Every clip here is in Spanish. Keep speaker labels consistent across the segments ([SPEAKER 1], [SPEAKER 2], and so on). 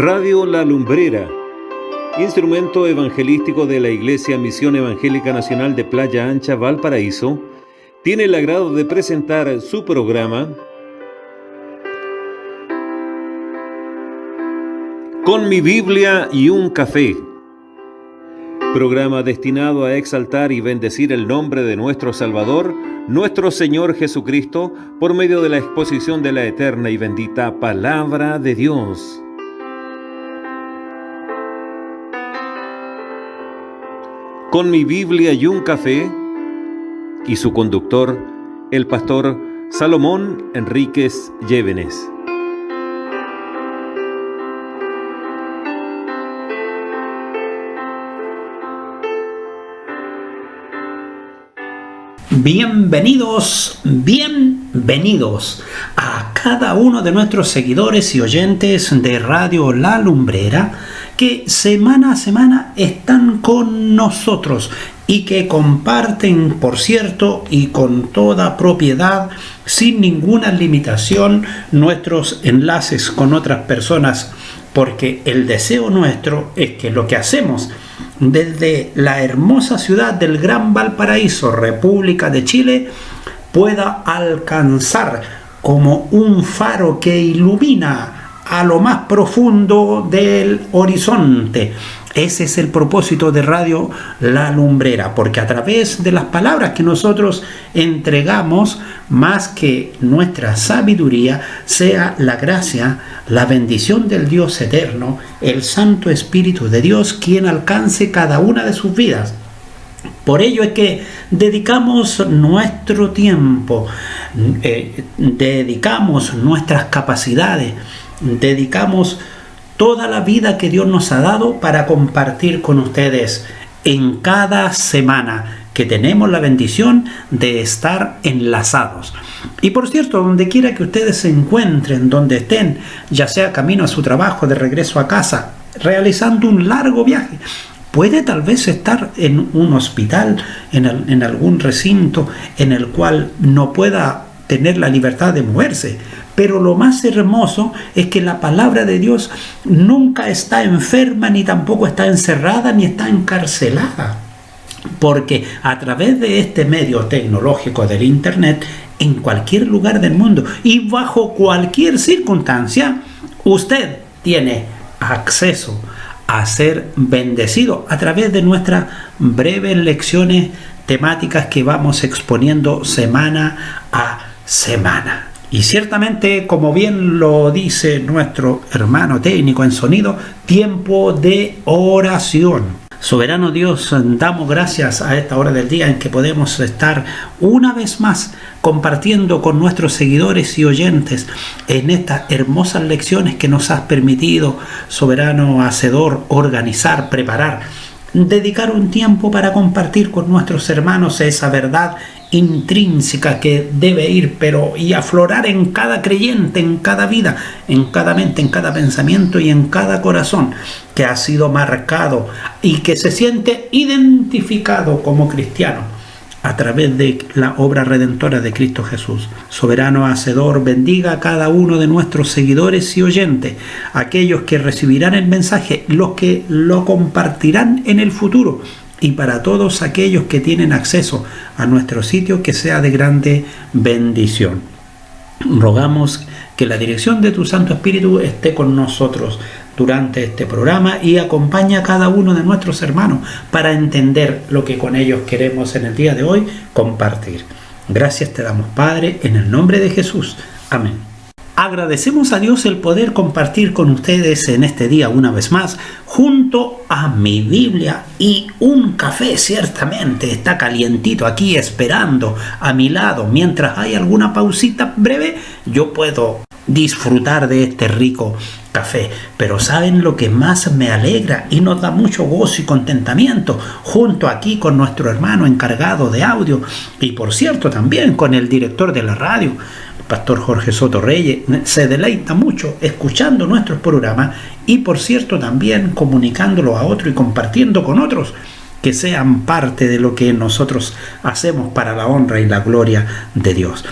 [SPEAKER 1] Radio La Lumbrera, instrumento evangelístico de la Iglesia Misión Evangélica Nacional de Playa Ancha, Valparaíso, tiene el agrado de presentar su programa Con mi Biblia y un café. Programa destinado a exaltar y bendecir el nombre de nuestro Salvador, nuestro Señor Jesucristo, por medio de la exposición de la eterna y bendita Palabra de Dios. Con mi Biblia y un café, y su conductor, el pastor Salomón Enríquez Llévenes.
[SPEAKER 2] Bienvenidos a cada uno de nuestros seguidores y oyentes de Radio La Lumbrera que semana a semana están con nosotros y que comparten, por cierto, y con toda propiedad, sin ninguna limitación, nuestros enlaces con otras personas, porque el deseo nuestro es que lo que hacemos desde la hermosa ciudad del Gran Valparaíso, República de Chile, pueda alcanzar como un faro que ilumina a lo más profundo del horizonte. Ese es el propósito de Radio La Lumbrera, porque a través de las palabras que nosotros entregamos, más que nuestra sabiduría, sea la gracia, la bendición del Dios eterno, el Santo Espíritu de Dios, quien alcance cada una de sus vidas. Por ello es que dedicamos nuestro tiempo, dedicamos nuestras capacidades, dedicamos toda la vida que Dios nos ha dado para compartir con ustedes en cada semana que tenemos la bendición de estar enlazados. Y por cierto, donde quiera que ustedes se encuentren, donde estén, ya sea camino a su trabajo, de regreso a casa, realizando un largo viaje, puede tal vez estar en un hospital, en algún recinto en el cual no pueda tener la libertad de moverse. Pero lo más hermoso es que la palabra de Dios nunca está enferma, ni tampoco está encerrada, ni está encarcelada. Porque a través de este medio tecnológico del Internet, en cualquier lugar del mundo y bajo cualquier circunstancia, usted tiene acceso a ser bendecido a través de nuestras breves lecciones temáticas que vamos exponiendo semana a semana. Y ciertamente, como bien lo dice nuestro hermano técnico en sonido, tiempo de oración. Soberano Dios, damos gracias a esta hora del día en que podemos estar una vez más compartiendo con nuestros seguidores y oyentes en estas hermosas lecciones que nos has permitido, soberano Hacedor, organizar, preparar, dedicar un tiempo para compartir con nuestros hermanos esa verdad intrínseca que debe ir y aflorar en cada creyente, en cada vida, en cada mente, en cada pensamiento y en cada corazón que ha sido marcado y que se siente identificado como cristiano a través de la obra redentora de Cristo Jesús. Soberano Hacedor, bendiga a cada uno de nuestros seguidores y oyentes, aquellos que recibirán el mensaje, los que lo compartirán en el futuro, y para todos aquellos que tienen acceso a nuestro sitio, que sea de grande bendición. Rogamos que la dirección de tu Santo Espíritu esté con nosotros durante este programa y acompañe a cada uno de nuestros hermanos para entender lo que con ellos queremos en el día de hoy compartir. Gracias te damos, Padre, en el nombre de Jesús. Amén. Agradecemos a Dios el poder compartir con ustedes en este día una vez más, junto a mi Biblia y un café. Ciertamente está calientito aquí esperando a mi lado. Mientras hay alguna pausita breve, yo puedo disfrutar de este rico café. Pero ¿saben lo que más me alegra y nos da mucho gozo y contentamiento? Junto aquí con nuestro hermano encargado de audio y por cierto también con el director de la radio, Pastor Jorge Soto Reyes, se deleita mucho escuchando nuestros programas y por cierto también comunicándolo a otros y compartiendo con otros que sean parte de lo que nosotros hacemos para la honra y la gloria de Dios.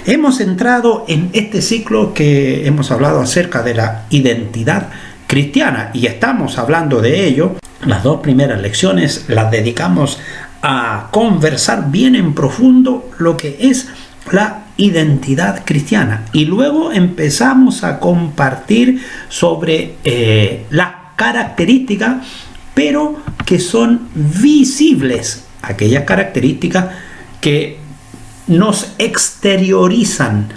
[SPEAKER 2] Hemos entrado en este ciclo que hemos hablado acerca de la identidad cristiana. Y estamos hablando de ello. Las 2 primeras lecciones las dedicamos a conversar bien en profundo lo que es la identidad cristiana. Y luego empezamos a compartir sobre las características, pero que son visibles, aquellas características que nos exteriorizan.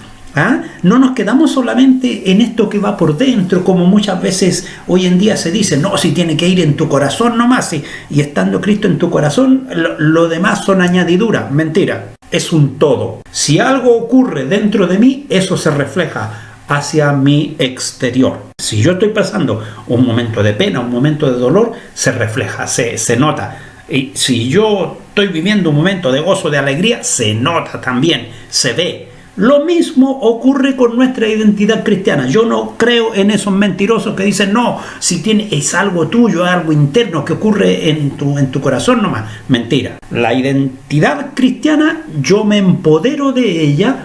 [SPEAKER 2] No nos quedamos solamente en esto que va por dentro, como muchas veces hoy en día se dice, no, si tiene que ir en tu corazón nomás, y estando Cristo en tu corazón, lo demás son añadiduras. Mentira, es un todo. Si algo ocurre dentro de mí, eso se refleja hacia mi exterior. Si yo estoy pasando un momento de pena, un momento de dolor, se refleja, se nota. Y si yo estoy viviendo un momento de gozo, de alegría, se nota también, se ve. Lo mismo ocurre con nuestra identidad cristiana. Yo no creo en esos mentirosos que dicen, no, si es algo tuyo, algo interno que ocurre en tu corazón nomás. Mentira. La identidad cristiana, yo me empodero de ella,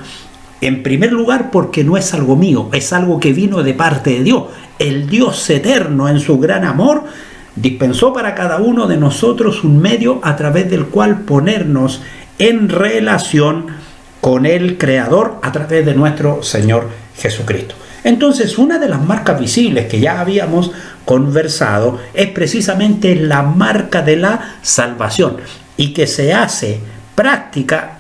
[SPEAKER 2] en primer lugar, porque no es algo mío, es algo que vino de parte de Dios. El Dios eterno, en su gran amor, dispensó para cada uno de nosotros un medio a través del cual ponernos en relación con el Creador a través de nuestro Señor Jesucristo. Entonces, una de las marcas visibles que ya habíamos conversado es precisamente la marca de la salvación, y que se hace práctica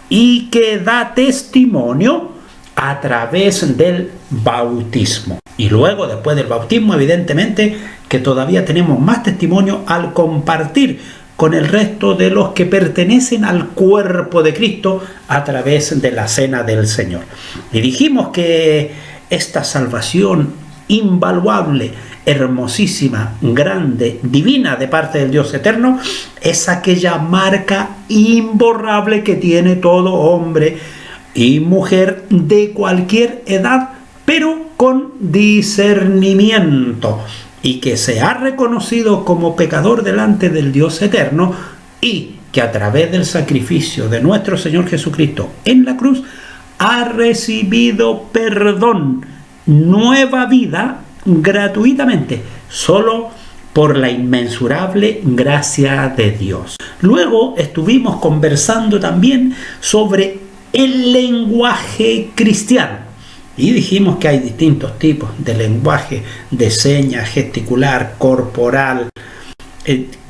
[SPEAKER 2] y que da testimonio a través del bautismo. Y luego, después del bautismo, evidentemente que todavía tenemos más testimonio al compartir con el resto de los que pertenecen al cuerpo de Cristo a través de la cena del Señor. Y dijimos que esta salvación invaluable, hermosísima, grande, divina de parte del Dios eterno, es aquella marca imborrable que tiene todo hombre y mujer de cualquier edad, pero con discernimiento, y que se ha reconocido como pecador delante del Dios eterno, y que a través del sacrificio de nuestro Señor Jesucristo en la cruz ha recibido perdón, nueva vida gratuitamente, solo por la inmensurable gracia de Dios. Luego estuvimos conversando también sobre el lenguaje cristiano. Y dijimos que hay distintos tipos de lenguaje, de señas, gesticular, corporal,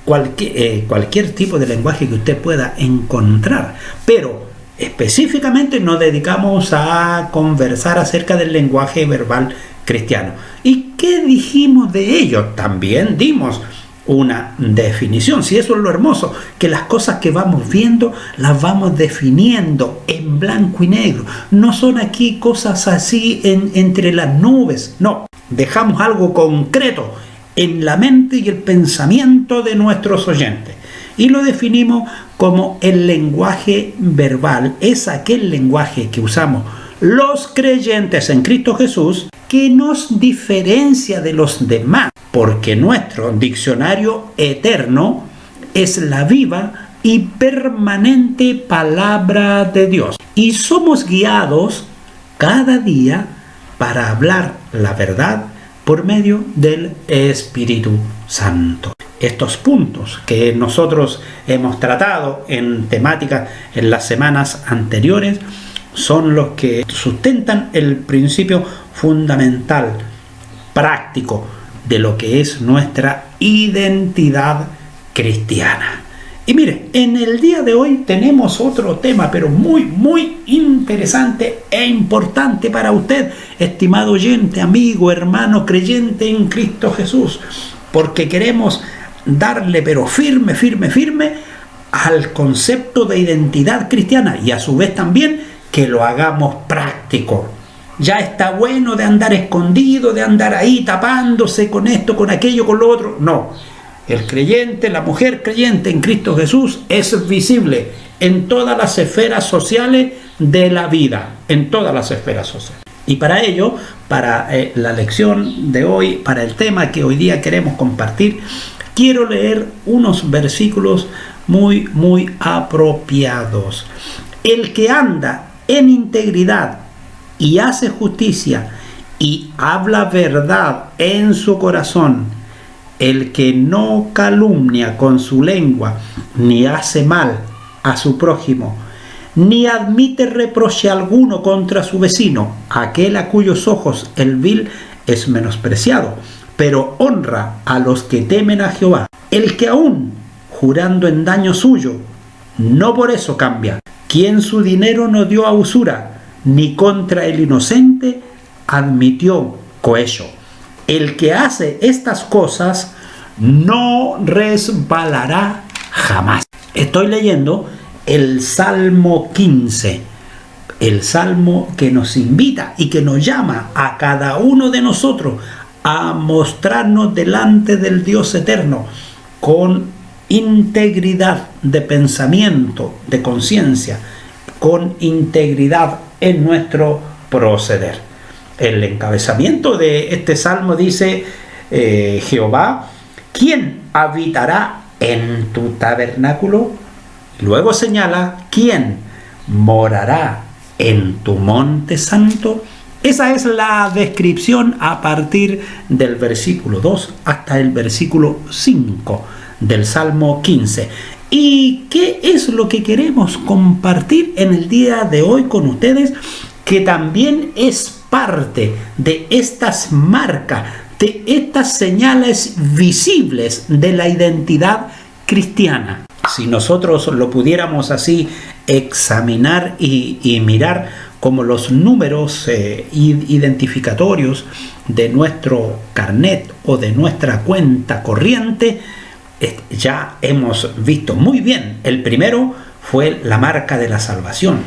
[SPEAKER 2] cualquier tipo de lenguaje que usted pueda encontrar. Pero específicamente nos dedicamos a conversar acerca del lenguaje verbal cristiano. ¿Y qué dijimos de ello? También dimos una definición. Si eso es lo hermoso, que las cosas que vamos viendo las vamos definiendo en blanco y negro. No son aquí cosas así entre las nubes. No, dejamos algo concreto en la mente y el pensamiento de nuestros oyentes. Y lo definimos como el lenguaje verbal. Es aquel lenguaje que usamos los creyentes en Cristo Jesús, que nos diferencia de los demás, porque nuestro diccionario eterno es la viva y permanente palabra de Dios. Y somos guiados cada día para hablar la verdad por medio del Espíritu Santo. Estos puntos que nosotros hemos tratado en temática en las semanas anteriores son los que sustentan el principio fundamental, práctico, de lo que es nuestra identidad cristiana. Y mire, en el día de hoy tenemos otro tema, pero muy interesante e importante para usted, estimado oyente, amigo, hermano creyente en Cristo Jesús, porque queremos darle pero firme al concepto de identidad cristiana, y a su vez también que lo hagamos práctico. Ya está bueno de andar escondido, de andar ahí tapándose con esto, con aquello, con lo otro. No, el creyente, la mujer creyente en Cristo Jesús es visible en todas las esferas sociales de la vida, en todas las esferas sociales. Y para ello, para la lección de hoy, para el tema que hoy día queremos compartir, quiero leer unos versículos muy apropiados. El que anda en integridad y hace justicia y habla verdad en su corazón, el que no calumnia con su lengua, ni hace mal a su prójimo, ni admite reproche alguno contra su vecino, aquel a cuyos ojos el vil es menospreciado, pero honra a los que temen a Jehová, el que aún jurando en daño suyo, no por eso cambia, quien su dinero no dio a usura, ni contra el inocente admitió cohecho. El que hace estas cosas no resbalará jamás. Estoy leyendo el Salmo 15, el Salmo que nos invita y que nos llama a cada uno de nosotros a mostrarnos delante del Dios eterno con integridad de pensamiento, de conciencia, con integridad en nuestro proceder. El encabezamiento de este salmo dice: Jehová, ¿quién habitará en tu tabernáculo? Luego señala: ¿quién morará en tu monte santo? Esa es la descripción a partir del versículo 2 hasta el versículo 5 del Salmo 15. ¿Y qué es lo que queremos compartir en el día de hoy con ustedes? Que también es parte de estas marcas, de estas señales visibles de la identidad cristiana. Si nosotros lo pudiéramos así examinar y mirar como los números identificatorios de nuestro carnet o de nuestra cuenta corriente, ya hemos visto muy bien. El primero fue la marca de la salvación.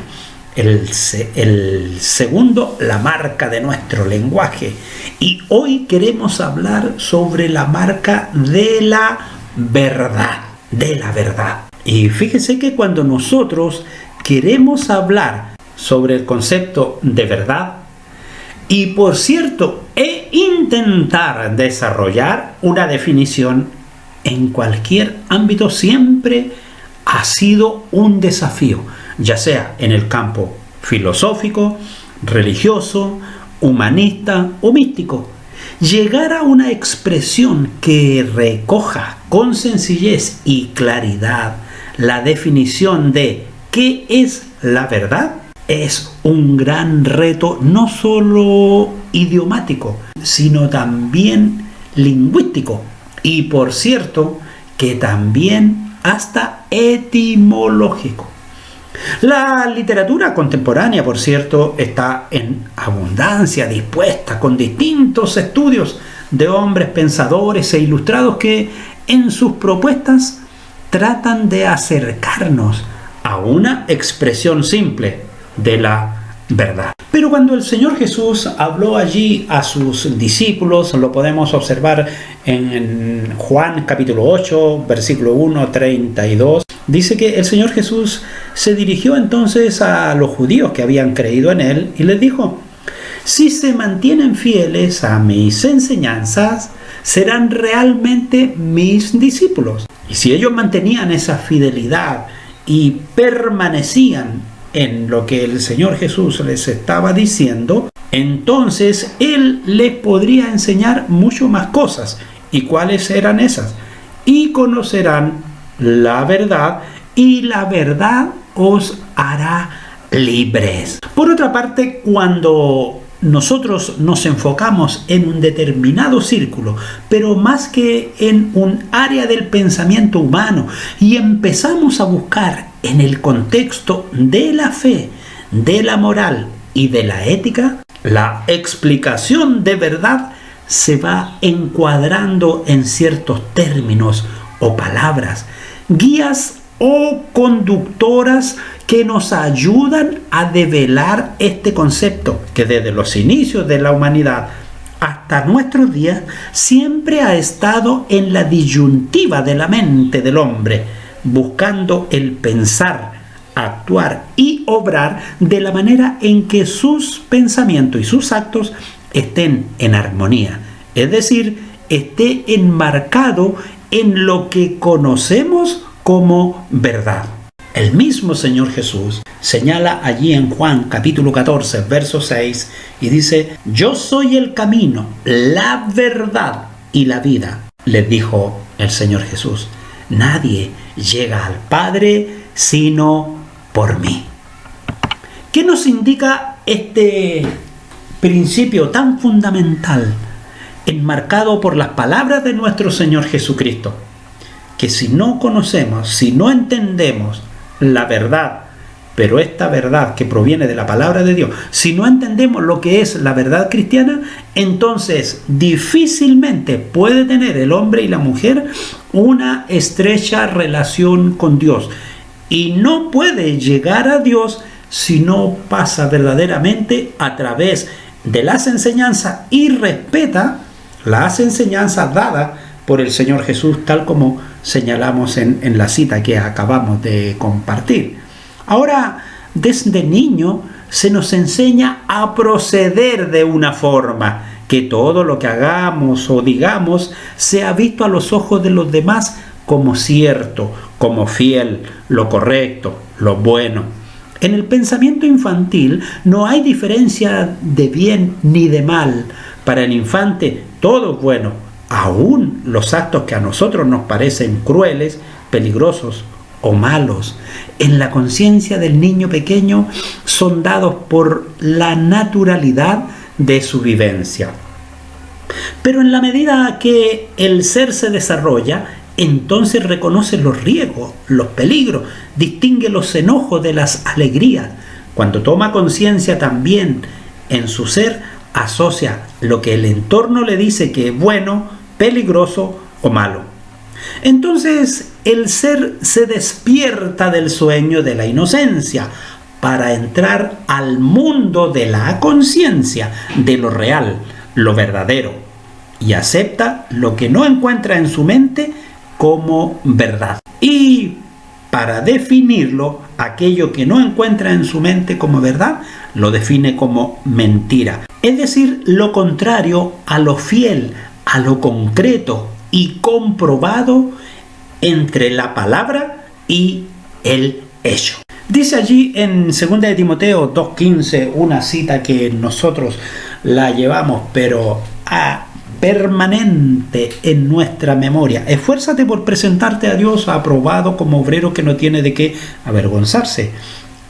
[SPEAKER 2] El segundo, la marca de nuestro lenguaje. Y hoy queremos hablar sobre la marca de la verdad. De la verdad. Y fíjese que cuando nosotros queremos hablar sobre el concepto de verdad, y por cierto, intentar desarrollar una definición en cualquier ámbito, siempre ha sido un desafío, ya sea en el campo filosófico, religioso, humanista o místico. Llegar a una expresión que recoja con sencillez y claridad la definición de qué es la verdad es un gran reto, no solo idiomático, sino también lingüístico. Y por cierto, que también hasta etimológico. La literatura contemporánea, por cierto, está en abundancia, dispuesta, con distintos estudios de hombres pensadores e ilustrados que en sus propuestas tratan de acercarnos a una expresión simple de la verdad. Pero cuando el Señor Jesús habló allí a sus discípulos, lo podemos observar en Juan capítulo 8, versículo 1, 32, dice que el Señor Jesús se dirigió entonces a los judíos que habían creído en Él y les dijo: si se mantienen fieles a mis enseñanzas, serán realmente mis discípulos. Y si ellos mantenían esa fidelidad y permanecían en lo que el Señor Jesús les estaba diciendo, entonces Él les podría enseñar mucho más cosas. ¿Y cuáles eran esas? Y conocerán la verdad, y la verdad os hará libres. Por otra parte, cuando nosotros nos enfocamos en un determinado círculo, pero más que en un área del pensamiento humano, y empezamos a buscar en el contexto de la fe, de la moral y de la ética, la explicación de verdad se va encuadrando en ciertos términos o palabras, guías o conductoras que nos ayudan a develar este concepto que desde los inicios de la humanidad hasta nuestros días siempre ha estado en la disyuntiva de la mente del hombre, buscando el pensar, actuar y obrar de la manera en que sus pensamientos y sus actos estén en armonía, es decir, esté enmarcado en lo que conocemos como verdad. El mismo Señor Jesús señala allí en Juan capítulo 14, verso 6, y dice: yo soy el camino, la verdad y la vida. Les dijo el Señor Jesús: nadie llega al Padre sino por mí. ¿Qué nos indica este principio tan fundamental, enmarcado por las palabras de nuestro Señor Jesucristo? Que si no conocemos, si no entendemos la verdad, pero esta verdad que proviene de la palabra de Dios, si no entendemos lo que es la verdad cristiana, entonces difícilmente puede tener el hombre y la mujer una estrecha relación con Dios, y no puede llegar a Dios si no pasa verdaderamente a través de las enseñanzas y respeta las enseñanzas dadas por el Señor Jesús, tal como señalamos en la cita que acabamos de compartir. Ahora, desde niño se nos enseña a proceder de una forma, que todo lo que hagamos o digamos sea visto a los ojos de los demás como cierto, como fiel, lo correcto, lo bueno. En el pensamiento infantil no hay diferencia de bien ni de mal. Para el infante todo es bueno, aún los actos que a nosotros nos parecen crueles, peligrosos o malos. En la conciencia del niño pequeño son dados por la naturalidad de su vivencia. Pero en la medida que el ser se desarrolla, entonces reconoce los riesgos, los peligros, distingue los enojos de las alegrías. Cuando toma conciencia también en su ser, asocia lo que el entorno le dice que es bueno, peligroso o malo. Entonces el ser se despierta del sueño de la inocencia para entrar al mundo de la conciencia, de lo real, lo verdadero, y acepta lo que no encuentra en su mente como verdad. Y para definirlo, aquello que no encuentra en su mente como verdad, lo define como mentira. Es decir, lo contrario a lo fiel, a lo concreto y comprobado entre la palabra y el hecho. Dice allí en 2 de Timoteo 2:15, una cita que nosotros la llevamos pero permanente en nuestra memoria: esfuérzate por presentarte a Dios aprobado como obrero que no tiene de qué avergonzarse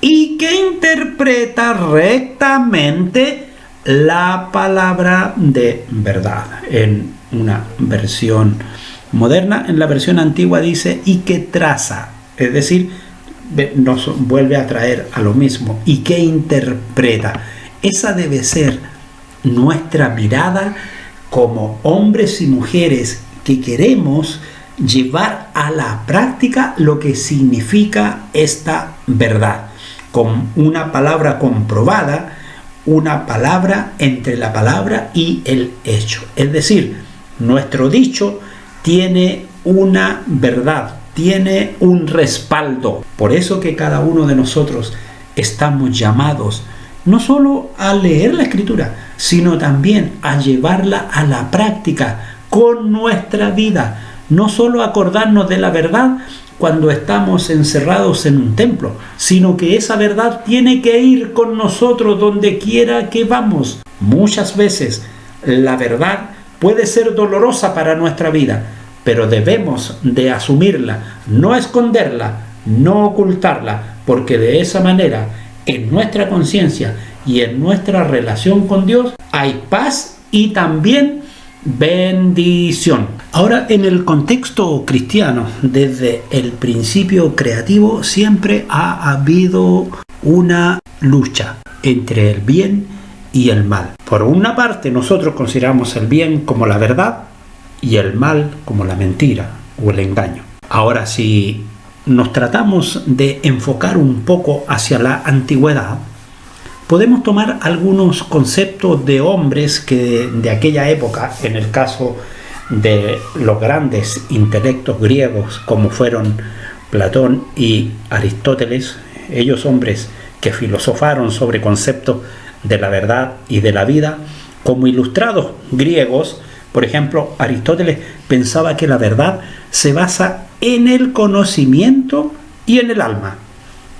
[SPEAKER 2] y que interpreta rectamente la palabra de verdad. En una versión moderna, en la versión antigua dice y que traza, es decir, nos vuelve a traer a lo mismo, y que interpreta. Esa debe ser nuestra mirada como hombres y mujeres que queremos llevar a la práctica lo que significa esta verdad, con una palabra comprobada, una palabra entre la palabra y el hecho. Es decir, nuestro dicho tiene una verdad, tiene un respaldo. Por eso que cada uno de nosotros estamos llamados no solo a leer la Escritura, sino también a llevarla a la práctica con nuestra vida. No solo acordarnos de la verdad cuando estamos encerrados en un templo, sino que esa verdad tiene que ir con nosotros donde quiera que vamos. Muchas veces la verdad puede ser dolorosa para nuestra vida, pero debemos de asumirla, no esconderla, no ocultarla, porque de esa manera en nuestra conciencia y en nuestra relación con Dios hay paz y también bendición. Ahora, en el contexto cristiano, desde el principio creativo, siempre ha habido una lucha entre el bien y el mal. Por una parte, nosotros consideramos el bien como la verdad y el mal como la mentira o el engaño. Ahora, si nos tratamos de enfocar un poco hacia la antigüedad, podemos tomar algunos conceptos de hombres que de aquella época, en el caso de los grandes intelectos griegos como fueron Platón y Aristóteles, ellos hombres que filosofaron sobre conceptos de la verdad y de la vida, como ilustrados griegos. Por ejemplo, Aristóteles pensaba que la verdad se basa en el conocimiento y en el alma.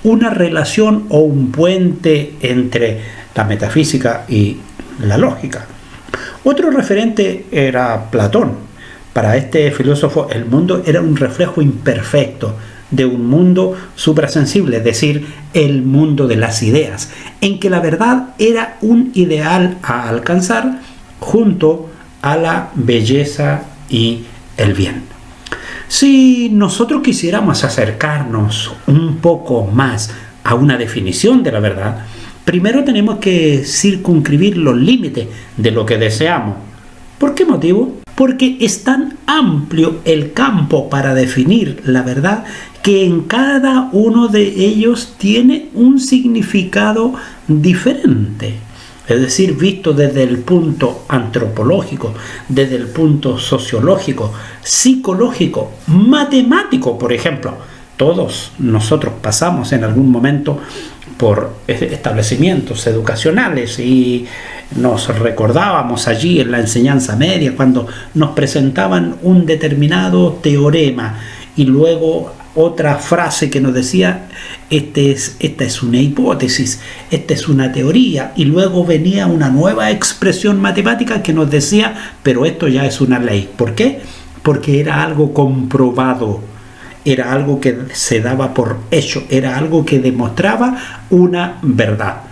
[SPEAKER 2] una relación o un puente entre la metafísica y la lógica. Otro referente era Platón. Para este filósofo el mundo era un reflejo imperfecto de un mundo suprasensible, es decir, el mundo de las ideas, en que la verdad era un ideal a alcanzar junto a la belleza y el bien. Si nosotros quisiéramos acercarnos un poco más a una definición de la verdad, primero tenemos que circunscribir los límites de lo que deseamos. ¿Por qué motivo? Porque es tan amplio el campo para definir la verdad que en cada uno de ellos tiene un significado diferente. Es decir, visto desde el punto antropológico, desde el punto sociológico, psicológico, matemático, por ejemplo. Todos nosotros pasamos en algún momento por establecimientos educacionales y nos recordábamos allí en la enseñanza media cuando nos presentaban un determinado teorema y luego otra frase que nos decía esta es una hipótesis, esta es una teoría, y luego venía una nueva expresión matemática que nos decía pero esto ya es una ley. ¿Por qué? Porque era algo comprobado, era algo que se daba por hecho, era algo que demostraba una verdad.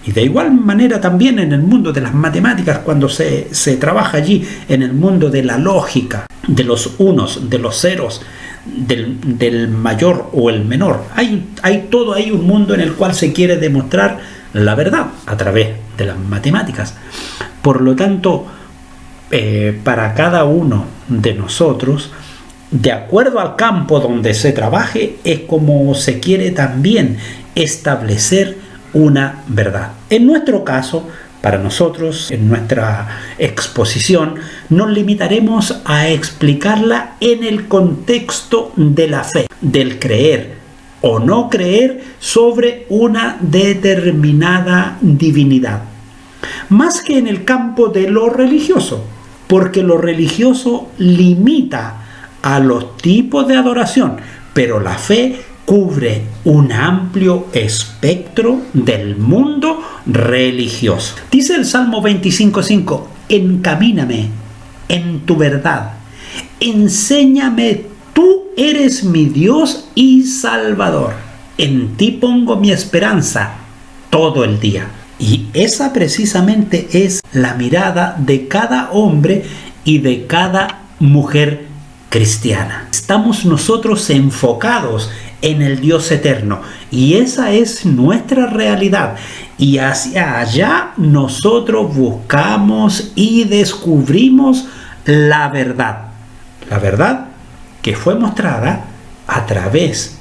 [SPEAKER 2] Y de igual manera también en el mundo de las matemáticas, cuando se trabaja allí en el mundo de la lógica, de los unos, de los ceros, del mayor o el menor, hay todo ahí un mundo en el cual se quiere demostrar la verdad a través de las matemáticas. Por lo tanto, para cada uno de nosotros, de acuerdo al campo donde se trabaje, es como se quiere también establecer una verdad. En nuestro caso, para nosotros, en nuestra exposición, nos limitaremos a explicarla en el contexto de la fe, del creer o no creer sobre una determinada divinidad, más que en el campo de lo religioso, porque lo religioso limita a los tipos de adoración, pero la fe cubre un amplio espectro del mundo religioso. Dice el Salmo 25:5: encamíname en tu verdad, enséñame, tú eres mi Dios y Salvador. En ti pongo mi esperanza todo el día. Y esa precisamente es la mirada de cada hombre y de cada mujer cristiana. Estamos nosotros enfocados en el Dios eterno y esa es nuestra realidad, y hacia allá nosotros buscamos y descubrimos la verdad que fue mostrada a través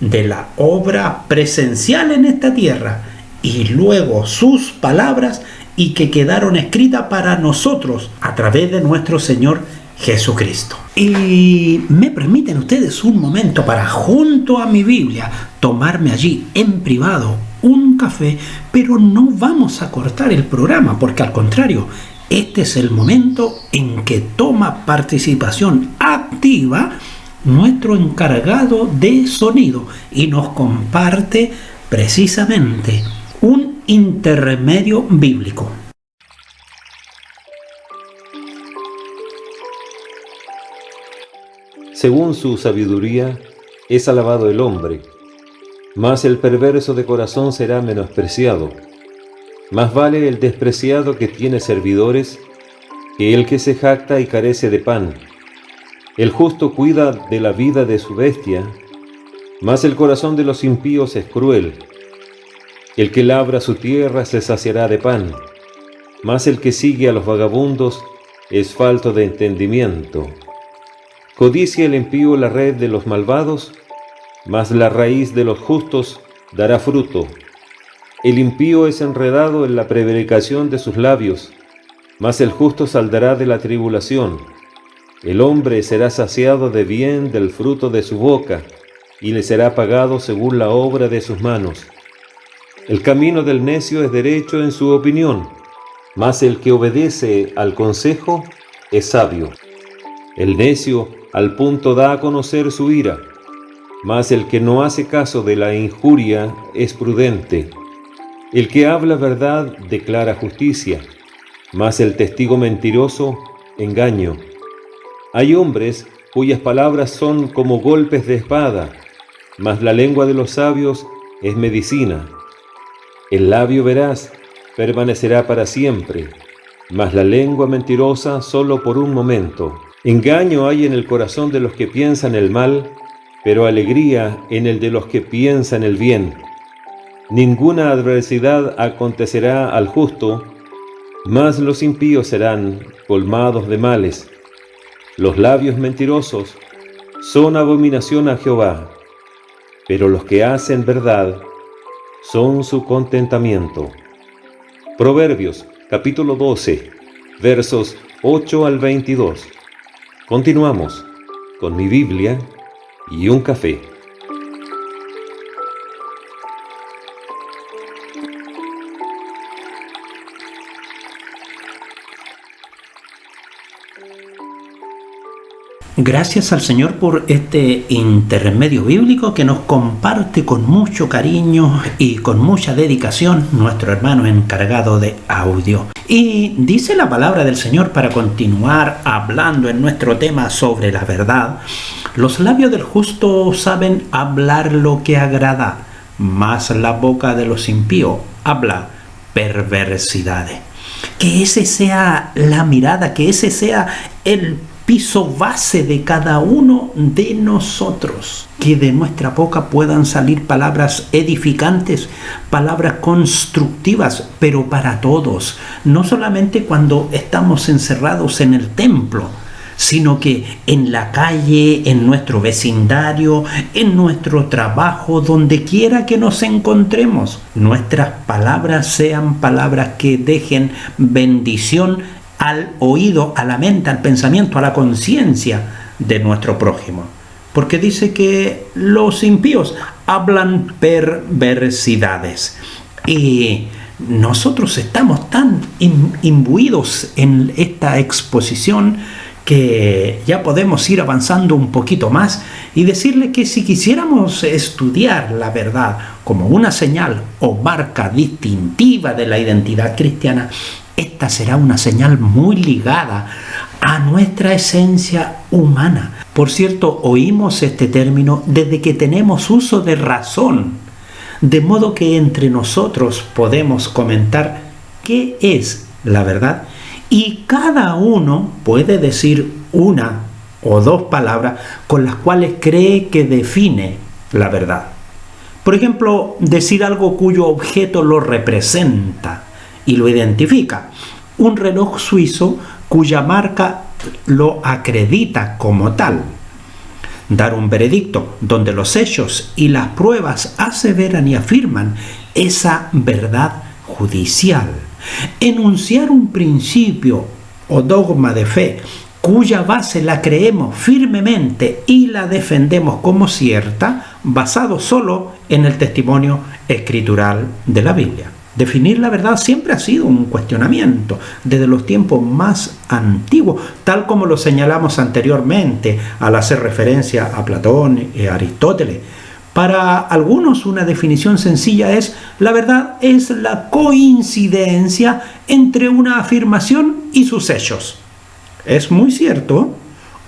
[SPEAKER 2] de la obra presencial en esta tierra y luego sus palabras, y que quedaron escritas para nosotros a través de nuestro Señor Jesucristo. Y me permiten ustedes un momento para, junto a mi Biblia, tomarme allí en privado un café, pero no vamos a cortar el programa, porque al contrario, este es el momento en que toma participación activa nuestro encargado de sonido y nos comparte precisamente un intermedio bíblico.
[SPEAKER 1] Según su sabiduría es alabado el hombre, mas el perverso de corazón será menospreciado. Más vale el despreciado que tiene servidores que el que se jacta y carece de pan. El justo cuida de la vida de su bestia, mas el corazón de los impíos es cruel. El que labra su tierra se saciará de pan, mas el que sigue a los vagabundos es falto de entendimiento. Codicia el impío la red de los malvados, mas la raíz de los justos dará fruto. El impío es enredado en la prevaricación de sus labios, mas el justo saldrá de la tribulación. El hombre será saciado de bien del fruto de su boca, y le será pagado según la obra de sus manos. El camino del necio es derecho en su opinión, mas el que obedece al consejo es sabio. El necio al punto da a conocer su ira, mas el que no hace caso de la injuria es prudente. El que habla verdad declara justicia, mas el testigo mentiroso, engaño. Hay hombres cuyas palabras son como golpes de espada, mas la lengua de los sabios es medicina. El labio veraz permanecerá para siempre, mas la lengua mentirosa solo por un momento. Engaño hay en el corazón de los que piensan el mal, pero alegría en el de los que piensan el bien. Ninguna adversidad acontecerá al justo, mas los impíos serán colmados de males. Los labios mentirosos son abominación a Jehová, pero los que hacen verdad son su contentamiento. Proverbios, capítulo 12, versos 8 al 22. Continuamos con mi Biblia y un café.
[SPEAKER 2] Gracias al Señor por este intermedio bíblico que nos comparte con mucho cariño y con mucha dedicación nuestro hermano encargado de audio. Y dice la palabra del Señor, para continuar hablando en nuestro tema sobre la verdad: los labios del justo saben hablar lo que agrada, mas la boca de los impíos habla perversidades. Que ese sea la mirada, que ese sea el piso base de cada uno de nosotros, que de nuestra boca puedan salir palabras edificantes, palabras constructivas, pero para todos, no solamente cuando estamos encerrados en el templo, sino que en la calle, en nuestro vecindario, en nuestro trabajo, donde quiera que nos encontremos, nuestras palabras sean palabras que dejen bendición al oído, a la mente, al pensamiento, a la conciencia de nuestro prójimo. Porque dice que los impíos hablan perversidades. Y nosotros estamos tan imbuidos en esta exposición que ya podemos ir avanzando un poquito más y decirle que si quisiéramos estudiar la verdad como una señal o marca distintiva de la identidad cristiana, esta será una señal muy ligada a nuestra esencia humana. Por cierto, oímos este término desde que tenemos uso de razón, de modo que entre nosotros podemos comentar qué es la verdad y cada uno puede decir una o dos palabras con las cuales cree que define la verdad. Por ejemplo, decir algo cuyo objeto lo representa y lo identifica. Un reloj suizo cuya marca lo acredita como tal. Dar un veredicto donde los hechos y las pruebas aseveran y afirman esa verdad judicial. Enunciar un principio o dogma de fe cuya base la creemos firmemente y la defendemos como cierta, basado solo en el testimonio escritural de la Biblia. Definir la verdad siempre ha sido un cuestionamiento desde los tiempos más antiguos, tal como lo señalamos anteriormente al hacer referencia a Platón y Aristóteles. Para algunos una definición sencilla es: la verdad es la coincidencia entre una afirmación y sus hechos. Es muy cierto,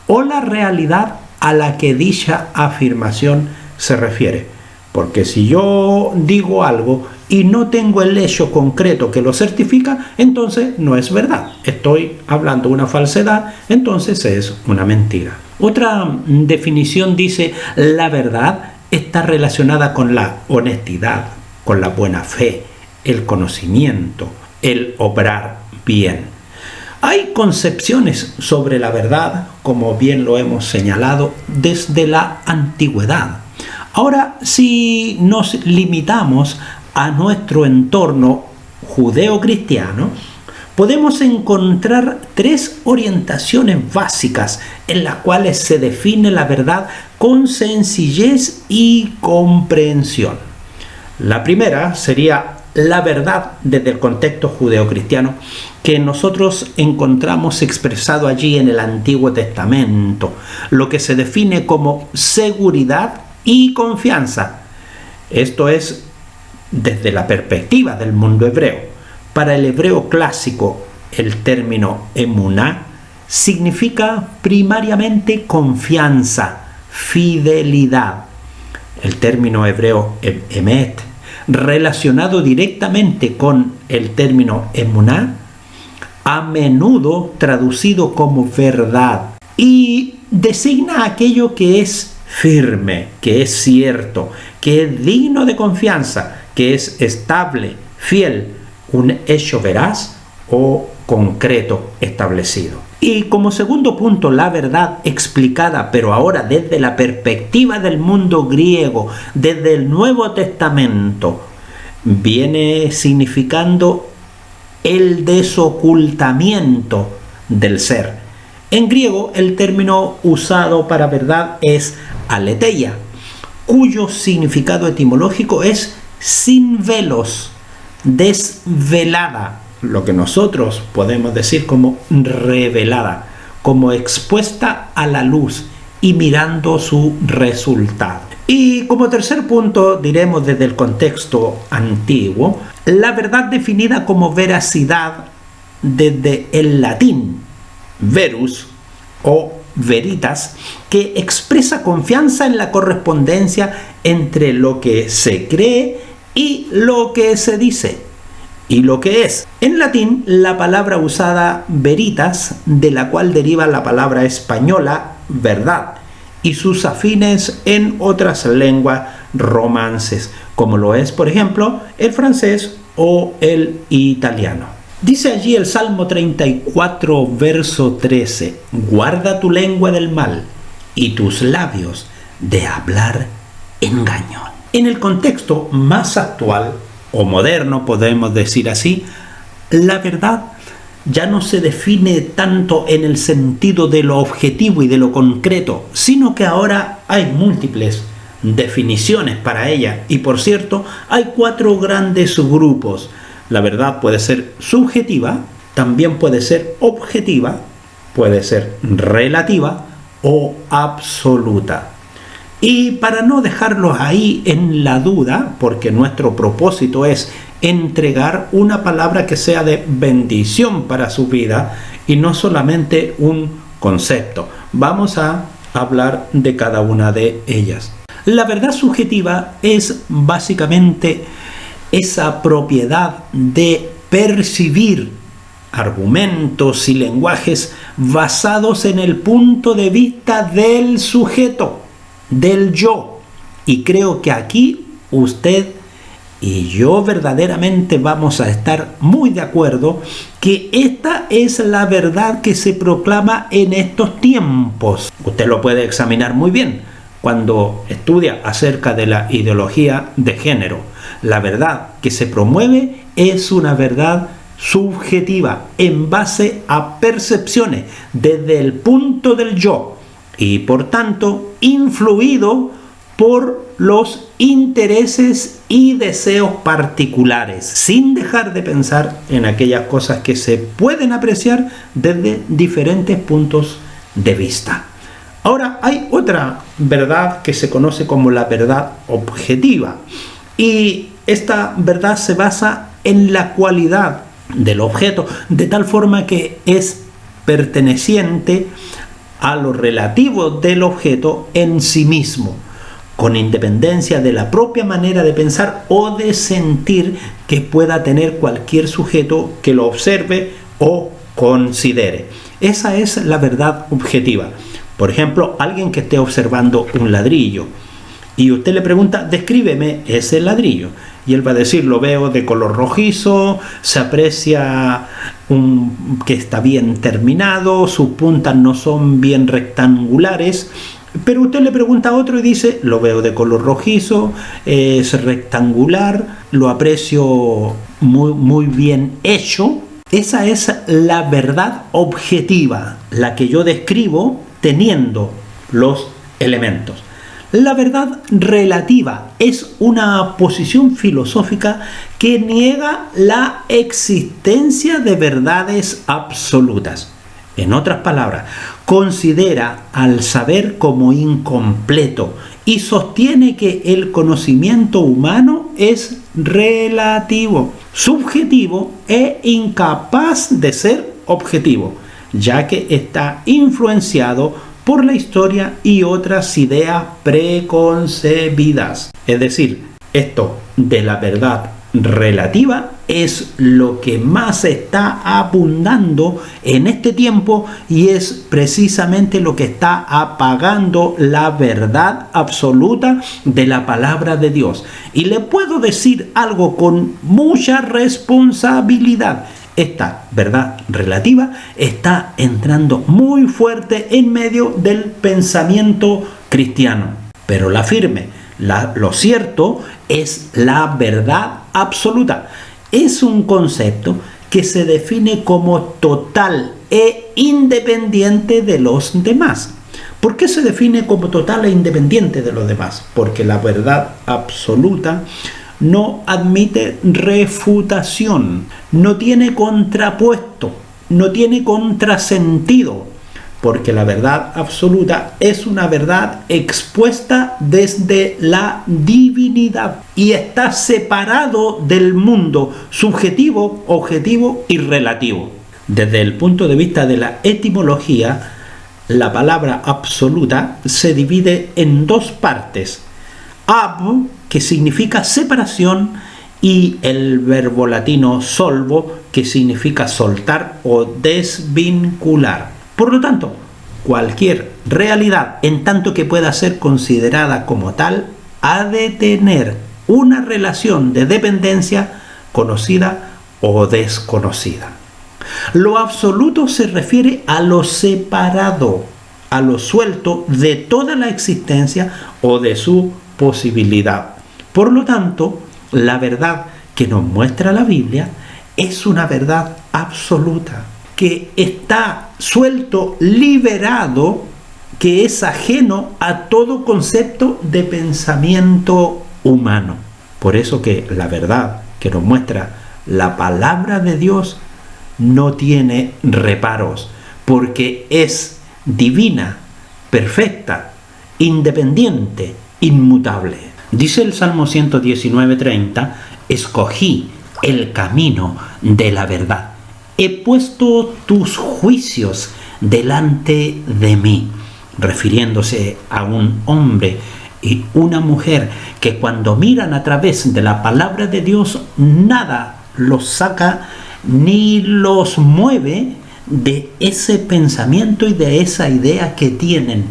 [SPEAKER 2] o la realidad a la que dicha afirmación se refiere. Porque si yo digo algo y no tengo el hecho concreto que lo certifica, entonces no es verdad. Estoy hablando una falsedad, entonces es una mentira. Otra definición dice: la verdad está relacionada con la honestidad, con la buena fe, el conocimiento, el obrar bien. Hay concepciones sobre la verdad, como bien lo hemos señalado, desde la antigüedad. Ahora, si nos limitamos a nuestro entorno judeo-cristiano, podemos encontrar tres orientaciones básicas en las cuales se define la verdad con sencillez y comprensión. La primera sería la verdad desde el contexto judeo-cristiano, que nosotros encontramos expresado allí en el Antiguo Testamento, lo que se define como seguridad y confianza. Esto es desde la perspectiva del mundo hebreo. Para el hebreo clásico, el término emuná significa primariamente confianza, fidelidad. El término hebreo emet, relacionado directamente con el término emuná, a menudo traducido como verdad, y designa aquello que es firme, que es cierto, que es digno de confianza, que es estable, fiel, un hecho veraz o concreto establecido. Y como segundo punto, la verdad explicada, pero ahora desde la perspectiva del mundo griego, desde el Nuevo Testamento, viene significando el desocultamiento del ser. En griego, el término usado para verdad es aletheia, cuyo significado etimológico es sin velos, desvelada, lo que nosotros podemos decir como revelada, como expuesta a la luz y mirando su resultado. Y como tercer punto, diremos desde el contexto antiguo, la verdad definida como veracidad desde el latín verus o veritas, que expresa confianza en la correspondencia entre lo que se cree y lo que se dice y lo que es. En latín, la palabra usada veritas, de la cual deriva la palabra española verdad, y sus afines en otras lenguas romances, como lo es, por ejemplo, el francés o el italiano. Dice allí el Salmo 34, verso 13, guarda tu lengua del mal y tus labios de hablar engaño. En el contexto más actual o moderno, podemos decir así, la verdad ya no se define tanto en el sentido de lo objetivo y de lo concreto, sino que ahora hay múltiples definiciones para ella. Y por cierto, hay 4 grandes grupos. La verdad puede ser subjetiva, también puede ser objetiva, puede ser relativa o absoluta. Y para no dejarlos ahí en la duda, porque nuestro propósito es entregar una palabra que sea de bendición para su vida y no solamente un concepto, vamos a hablar de cada una de ellas. La verdad subjetiva es básicamente esa propiedad de percibir argumentos y lenguajes basados en el punto de vista del sujeto, del yo. Y creo que aquí usted y yo verdaderamente vamos a estar muy de acuerdo que esta es la verdad que se proclama en estos tiempos. Usted lo puede examinar muy bien cuando estudia acerca de la ideología de género. La verdad que se promueve es una verdad subjetiva en base a percepciones desde el punto del yo y por tanto influido por los intereses y deseos particulares, sin dejar de pensar en aquellas cosas que se pueden apreciar desde diferentes puntos de vista. Ahora, hay otra verdad que se conoce como la verdad objetiva, y esta verdad se basa en la cualidad del objeto, de tal forma que es perteneciente a lo relativo del objeto en sí mismo, con independencia de la propia manera de pensar o de sentir que pueda tener cualquier sujeto que lo observe o considere. Esa es la verdad objetiva. Por ejemplo, alguien que esté observando un ladrillo y usted le pregunta, descríbeme ese ladrillo, y él va a decir, lo veo de color rojizo, se aprecia que está bien terminado, sus puntas no son bien rectangulares. Pero usted le pregunta a otro y dice, lo veo de color rojizo, es rectangular, lo aprecio muy bien hecho. Esa es la verdad objetiva, la que yo describo teniendo los elementos. La verdad relativa es una posición filosófica que niega la existencia de verdades absolutas. En otras palabras, considera al saber como incompleto y sostiene que el conocimiento humano es relativo, subjetivo e incapaz de ser objetivo, ya que está influenciado por la historia y otras ideas preconcebidas. Es decir, esto de la verdad relativa es lo que más está abundando en este tiempo y es precisamente lo que está apagando la verdad absoluta de la palabra de Dios. Y le puedo decir algo con mucha responsabilidad. Esta verdad relativa está entrando muy fuerte en medio del pensamiento cristiano. Pero la firme, lo cierto es la verdad absoluta. Es un concepto que se define como total e independiente de los demás. ¿Por qué se define como total e independiente de los demás? Porque la verdad absoluta no admite refutación, no tiene contrapuesto, no tiene contrasentido, porque la verdad absoluta es una verdad expuesta desde la divinidad y está separado del mundo subjetivo, objetivo y relativo. Desde el punto de vista de la etimología, la palabra absoluta se divide en dos partes: ab, que significa separación, y el verbo latino solvo, que significa soltar o desvincular. Por lo tanto, cualquier realidad, en tanto que pueda ser considerada como tal, ha de tener una relación de dependencia conocida o desconocida. Lo absoluto se refiere a lo separado, a lo suelto de toda la existencia o de su posibilidad. Por lo tanto, la verdad que nos muestra la Biblia es una verdad absoluta, que está suelto, liberado, que es ajeno a todo concepto de pensamiento humano. Por eso que la verdad que nos muestra la palabra de Dios no tiene reparos, porque es divina, perfecta, independiente, inmutable. Dice el Salmo 119:30, escogí el camino de la verdad. He puesto tus juicios delante de mí, refiriéndose a un hombre y una mujer que cuando miran a través de la palabra de Dios, nada los saca ni los mueve de ese pensamiento y de esa idea que tienen,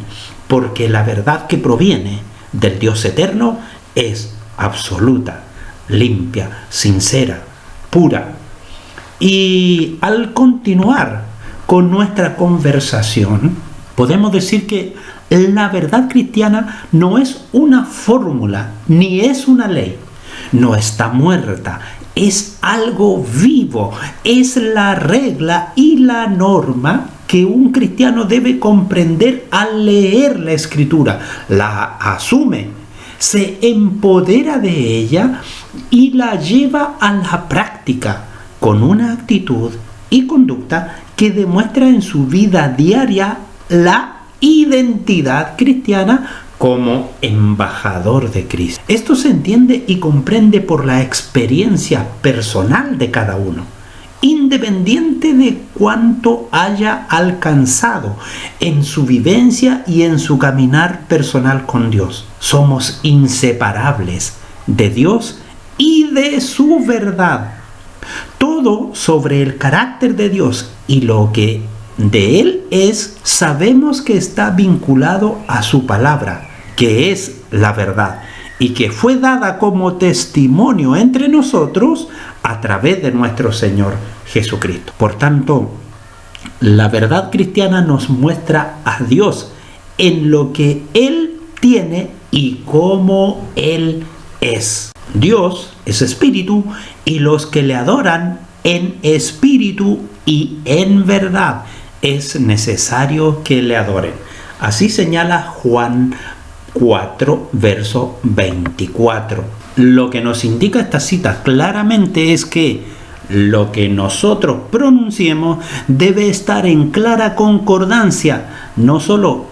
[SPEAKER 2] porque la verdad que proviene del Dios eterno es absoluta, limpia, sincera, pura. Y al continuar con nuestra conversación, podemos decir que la verdad cristiana no es una fórmula, ni es una ley. No está muerta, es algo vivo, es la regla y la norma que un cristiano debe comprender al leer la Escritura. La asume, se empodera de ella y la lleva a la práctica con una actitud y conducta que demuestra en su vida diaria la identidad cristiana como embajador de Cristo. Esto se entiende y comprende por la experiencia personal de cada uno, independiente de cuánto haya alcanzado en su vivencia y en su caminar personal con Dios. Somos inseparables de Dios y de su verdad. Todo sobre el carácter de Dios y lo que de Él es, sabemos que está vinculado a su palabra, que es la verdad, y que fue dada como testimonio entre nosotros a través de nuestro Señor Jesucristo. Por tanto, la verdad cristiana nos muestra a Dios en lo que Él tiene y cómo Él es. Dios es espíritu y los que le adoran en espíritu y en verdad es necesario que le adoren. Así señala Juan 4, verso 24. Lo que nos indica esta cita claramente es que lo que nosotros pronunciemos debe estar en clara concordancia, no solo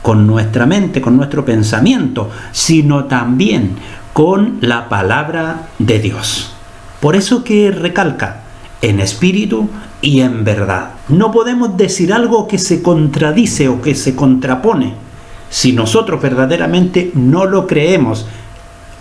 [SPEAKER 2] con nuestra mente, con nuestro pensamiento, sino también con la palabra de Dios. Por eso que recalca, en espíritu y en verdad. No podemos decir algo que se contradice o que se contrapone si nosotros verdaderamente no lo creemos,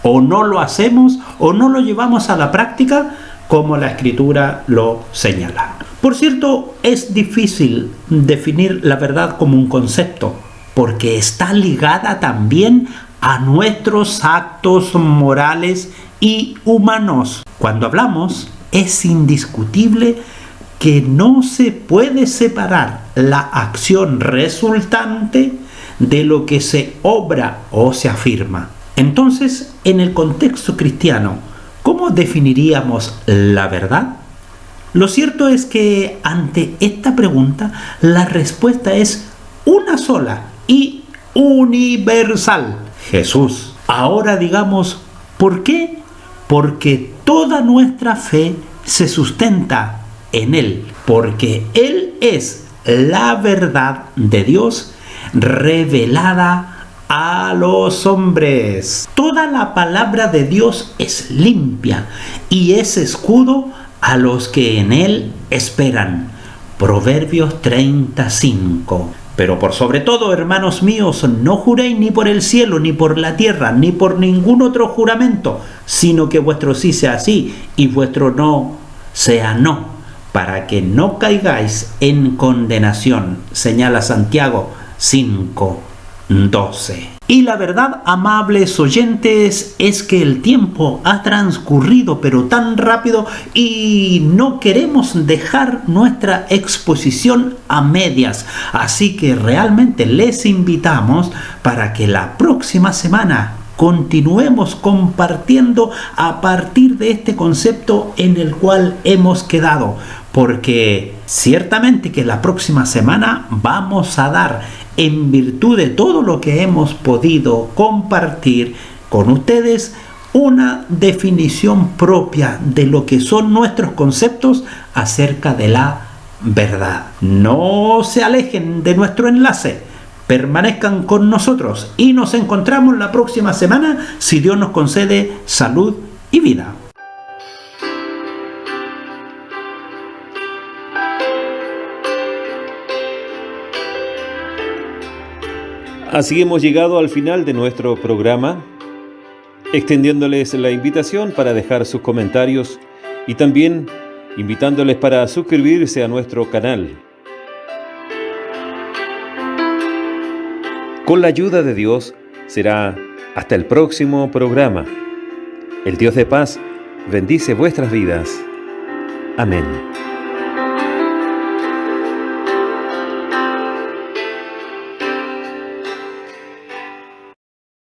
[SPEAKER 2] o no lo hacemos, o no lo llevamos a la práctica como la Escritura lo señala. Por cierto, es difícil definir la verdad como un concepto, porque está ligada también a nuestros actos morales y humanos. Cuando hablamos, es indiscutible que no se puede separar la acción resultante de lo que se obra o se afirma. Entonces, en el contexto cristiano, ¿cómo definiríamos la verdad? Lo cierto es que ante esta pregunta, la respuesta es una sola y universal: Jesús. Ahora digamos, ¿por qué? Porque toda nuestra fe se sustenta en Él, porque Él es la verdad de Dios revelada a los hombres. Toda la palabra de Dios es limpia y es escudo a los que en Él esperan. Proverbios 35. Pero por sobre todo, hermanos míos, no juréis ni por el cielo, ni por la tierra, ni por ningún otro juramento, sino que vuestro sí sea sí y vuestro no sea no, para que no caigáis en condenación, señala Santiago 5:12. Y la verdad, amables oyentes, es que el tiempo ha transcurrido pero tan rápido y no queremos dejar nuestra exposición a medias. Así que realmente les invitamos para que la próxima semana continuemos compartiendo a partir de este concepto en el cual hemos quedado, porque ciertamente que la próxima semana vamos a dar, en virtud de todo lo que hemos podido compartir con ustedes, una definición propia de lo que son nuestros conceptos acerca de la verdad. No se alejen de nuestro enlace, permanezcan con nosotros y nos encontramos la próxima semana, si Dios nos concede salud y vida.
[SPEAKER 1] Así hemos llegado al final de nuestro programa, extendiéndoles la invitación para dejar sus comentarios y también invitándoles para suscribirse a nuestro canal. Con la ayuda de Dios será hasta el próximo programa. El Dios de paz bendice vuestras vidas. Amén.